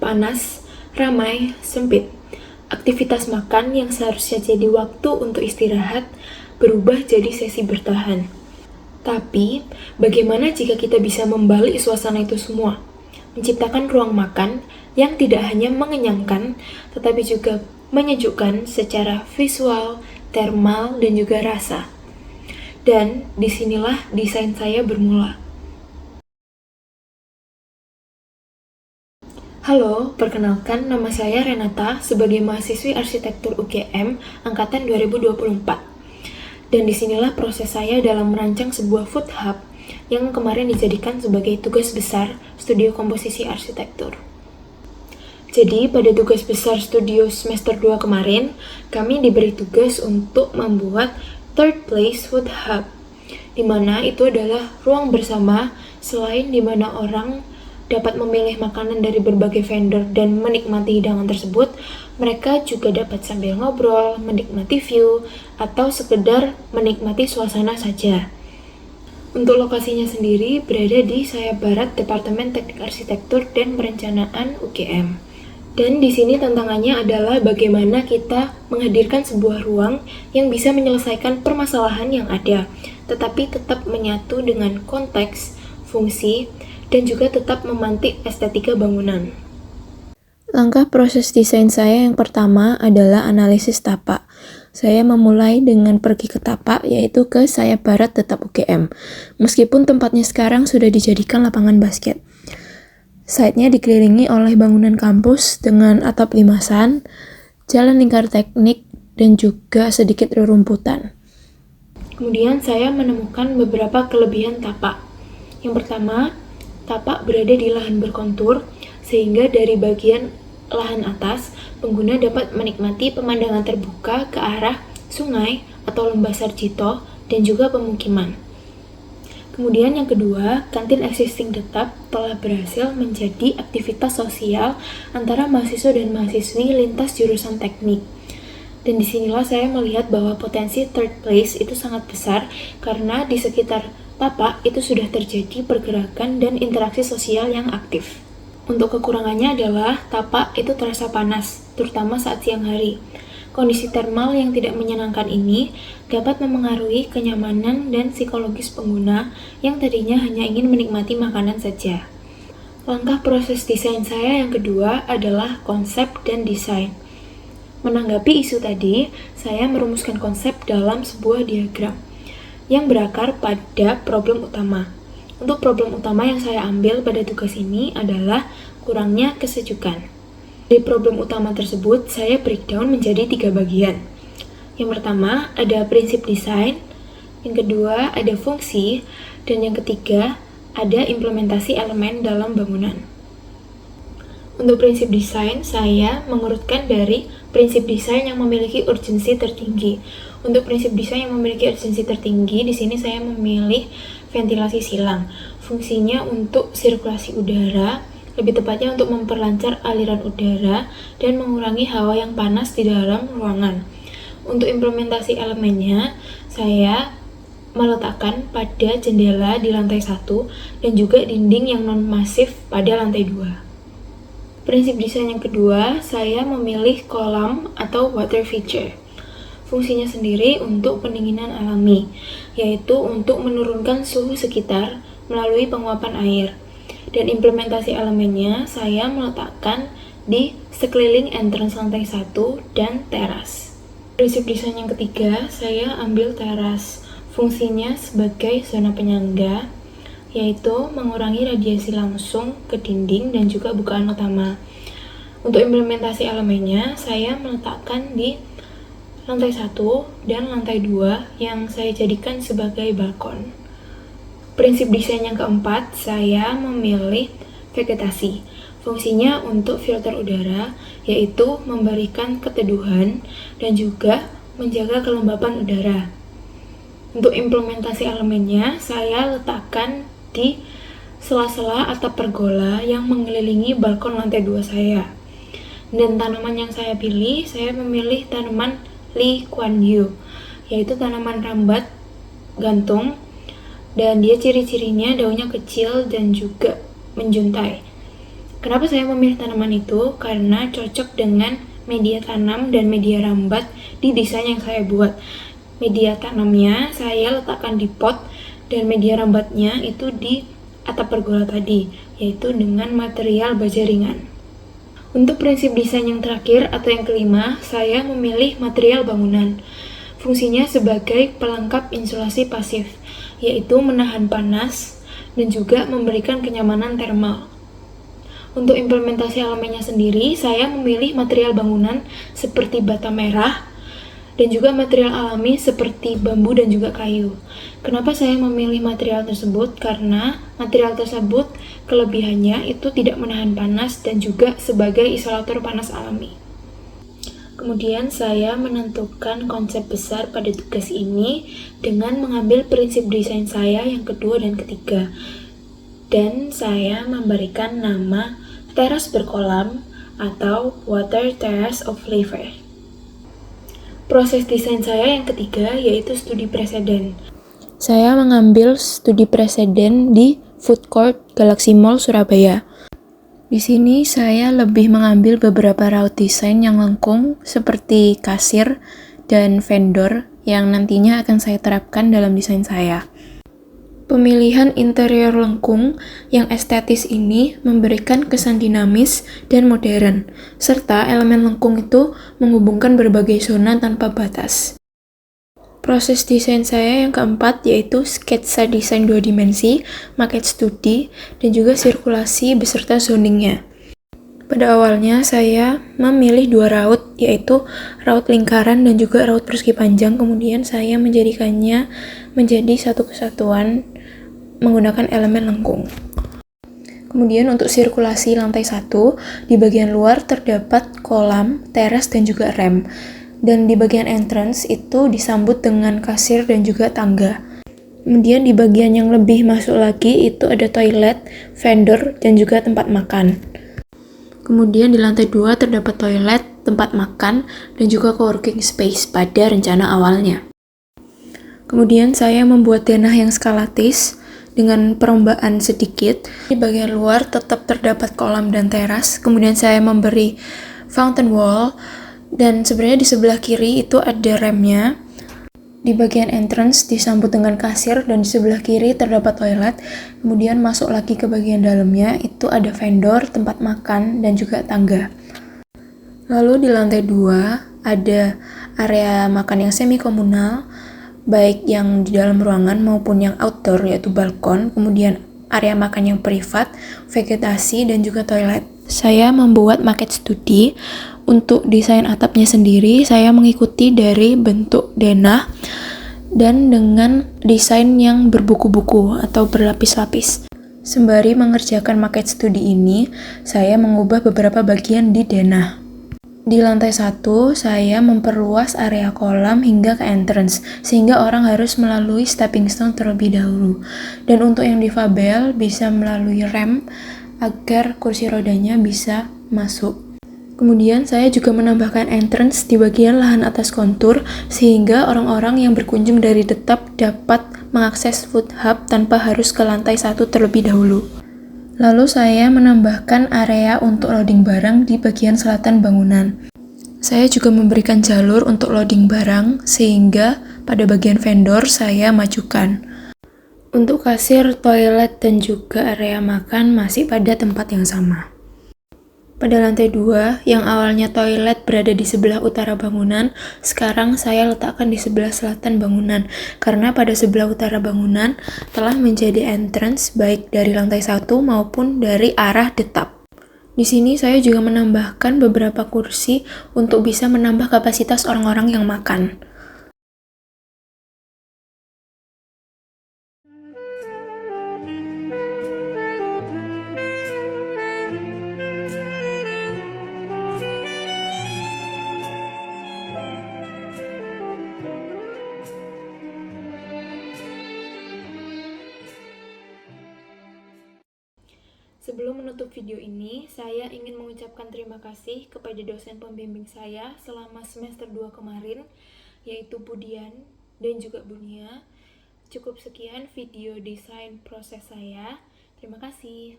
panas, ramai, sempit. Aktivitas makan yang seharusnya jadi waktu untuk istirahat berubah jadi sesi bertahan. Tapi, bagaimana jika kita bisa membalik suasana itu semua? Menciptakan ruang makan yang tidak hanya mengenyangkan, tetapi juga menyejukkan secara visual, termal, dan juga rasa. Dan disinilah desain saya bermula. Halo, perkenalkan nama saya Renata sebagai mahasiswi arsitektur UGM angkatan 2024. Dan disinilah proses saya dalam merancang sebuah food hub yang kemarin dijadikan sebagai tugas besar studio komposisi arsitektur. Jadi pada tugas besar studio semester 2 kemarin, kami diberi tugas untuk membuat third place food hub, di mana itu adalah ruang bersama selain di mana orang dapat memilih makanan dari berbagai vendor dan menikmati hidangan tersebut, mereka juga dapat sambil ngobrol, menikmati view, atau sekedar menikmati suasana saja. Untuk lokasinya sendiri berada di Sayap Barat Departemen Teknik Arsitektur dan Perencanaan UGM. Dan di sini tantangannya adalah bagaimana kita menghadirkan sebuah ruang yang bisa menyelesaikan permasalahan yang ada, tetapi tetap menyatu dengan konteks, fungsi, dan juga tetap memantik estetika bangunan. Langkah proses desain saya yang pertama adalah analisis tapak. Saya memulai dengan pergi ke tapak, yaitu ke Sayap Barat Tetap UGM. Meskipun tempatnya sekarang sudah dijadikan lapangan basket. Site-nya dikelilingi oleh bangunan kampus dengan atap limasan, jalan lingkar teknik, dan juga sedikit rerumputan. Kemudian saya menemukan beberapa kelebihan tapak. Yang pertama, tapak berada di lahan berkontur, sehingga dari bagian lahan atas, pengguna dapat menikmati pemandangan terbuka ke arah sungai atau lembah Sarjito dan juga pemukiman. Kemudian yang kedua, kantin existing tetap telah berhasil menjadi aktivitas sosial antara mahasiswa dan mahasiswi lintas jurusan teknik. Dan disinilah saya melihat bahwa potensi third place itu sangat besar karena di sekitar tapak itu sudah terjadi pergerakan dan interaksi sosial yang aktif. Untuk kekurangannya adalah tapak itu terasa panas, terutama saat siang hari. Kondisi termal yang tidak menyenangkan ini dapat memengaruhi kenyamanan dan psikologis pengguna yang tadinya hanya ingin menikmati makanan saja. Langkah proses desain saya yang kedua adalah konsep dan desain. Menanggapi isu tadi, saya merumuskan konsep dalam sebuah diagram yang berakar pada problem utama. Untuk problem utama yang saya ambil pada tugas ini adalah kurangnya kesejukan. Dari problem utama tersebut, saya breakdown menjadi 3 bagian. Yang pertama, ada prinsip desain, yang kedua, ada fungsi, dan yang ketiga, ada implementasi elemen dalam bangunan. Untuk prinsip desain, saya mengurutkan dari prinsip desain yang memiliki urgensi tertinggi. Untuk prinsip desain yang memiliki urgensi tertinggi, di sini saya memilih ventilasi silang. Fungsinya untuk sirkulasi udara, lebih tepatnya untuk memperlancar aliran udara dan mengurangi hawa yang panas di dalam ruangan. Untuk implementasi elemennya, saya meletakkan pada jendela di lantai 1 dan juga dinding yang non-masif pada lantai 2. Prinsip desain yang kedua, saya memilih kolam atau water feature. Fungsinya sendiri untuk pendinginan alami, yaitu untuk menurunkan suhu sekitar melalui penguapan air. Dan implementasi elemennya saya meletakkan di sekeliling entrance lantai 1 dan teras. Prinsip desain yang ketiga, saya ambil teras. Fungsinya sebagai zona penyangga, yaitu mengurangi radiasi langsung ke dinding dan juga bukaan utama. Untuk implementasi elemennya, saya meletakkan di lantai 1 dan lantai 2 yang saya jadikan sebagai balkon. Prinsip desain yang keempat, saya memilih vegetasi. Fungsinya untuk filter udara, yaitu memberikan keteduhan dan juga menjaga kelembapan udara. Untuk implementasi elemennya, saya letakkan di sela-sela atap pergola yang mengelilingi balkon lantai 2 saya. Dan tanaman yang saya pilih, saya memilih tanaman Lee Kuan Yew, yaitu tanaman rambat gantung, dan dia ciri-cirinya daunnya kecil dan juga menjuntai. Kenapa saya memilih tanaman itu? Karena cocok dengan media tanam dan media rambat di desain yang saya buat. Media tanamnya saya letakkan di pot dan media rambatnya itu di atap pergola tadi, yaitu dengan material baja ringan. Untuk prinsip desain yang terakhir atau yang kelima, saya memilih material bangunan. Fungsinya sebagai pelengkap insulasi pasif, yaitu menahan panas dan juga memberikan kenyamanan termal. Untuk implementasi elemennya sendiri, saya memilih material bangunan seperti bata merah dan juga material alami seperti bambu dan juga kayu. Kenapa saya memilih material tersebut? Karena material tersebut kelebihannya itu tidak menahan panas dan juga sebagai isolator panas alami. Kemudian saya menentukan konsep besar pada tugas ini dengan mengambil prinsip desain saya yang kedua dan ketiga. Dan saya memberikan nama teras berkolam atau water terrace of flavor. Proses desain saya yang ketiga yaitu studi preseden. Saya mengambil studi preseden di Food Court Galaxy Mall Surabaya. Di sini saya lebih mengambil beberapa raut desain yang lengkung seperti kasir dan vendor yang nantinya akan saya terapkan dalam desain saya. Pemilihan interior lengkung yang estetis ini memberikan kesan dinamis dan modern, serta elemen lengkung itu menghubungkan berbagai zona tanpa batas. Proses desain saya yang keempat yaitu sketsa desain 2 dimensi, maket studi, dan juga sirkulasi beserta zoningnya. Pada awalnya saya memilih 2 raut, yaitu raut lingkaran dan juga raut persegi panjang, kemudian saya menjadikannya menjadi satu kesatuan menggunakan elemen lengkung. Kemudian untuk sirkulasi lantai 1, di bagian luar terdapat kolam, teras, dan juga rem. Dan di bagian entrance itu disambut dengan kasir dan juga tangga. Kemudian di bagian yang lebih masuk lagi itu ada toilet, vendor, dan juga tempat makan. Kemudian di lantai 2 terdapat toilet, tempat makan, dan juga coworking space pada rencana awalnya. Kemudian saya membuat denah yang skalatis dengan perombaan sedikit. Di bagian luar tetap terdapat kolam dan teras. Kemudian saya memberi fountain wall dan sebenarnya di sebelah kiri itu ada remnya. Di bagian entrance disambut dengan kasir dan di sebelah kiri terdapat toilet. Kemudian masuk lagi ke bagian dalamnya itu ada vendor, tempat makan, dan juga tangga. Lalu di lantai 2 ada area makan yang semi komunal, baik yang di dalam ruangan maupun yang outdoor yaitu balkon, kemudian area makan yang privat, vegetasi, dan juga toilet. Saya membuat maket studi. Untuk desain atapnya sendiri, saya mengikuti dari bentuk denah dan dengan desain yang berbuku-buku atau berlapis-lapis. Sembari mengerjakan maket studi ini, saya mengubah beberapa bagian di denah. Di lantai 1, saya memperluas area kolam hingga ke entrance, sehingga orang harus melalui stepping stone terlebih dahulu. Dan untuk yang difabel, bisa melalui rem agar kursi rodanya bisa masuk. Kemudian saya juga menambahkan entrance di bagian lahan atas kontur, sehingga orang-orang yang berkunjung dari tetap dapat mengakses food hub tanpa harus ke lantai 1 terlebih dahulu. Lalu saya menambahkan area untuk loading barang di bagian selatan bangunan. Saya juga memberikan jalur untuk loading barang, sehingga pada bagian vendor saya majukan. Untuk kasir, toilet, dan juga area makan masih pada tempat yang sama. Pada lantai 2, yang awalnya toilet berada di sebelah utara bangunan, sekarang saya letakkan di sebelah selatan bangunan, karena pada sebelah utara bangunan telah menjadi entrance baik dari lantai 1 maupun dari arah detap. Di sini saya juga menambahkan beberapa kursi untuk bisa menambah kapasitas orang-orang yang makan. Sebelum menutup video ini, saya ingin mengucapkan terima kasih kepada dosen pembimbing saya selama semester 2 kemarin, yaitu Budian dan juga Bunia. Cukup sekian video desain proses saya. Terima kasih.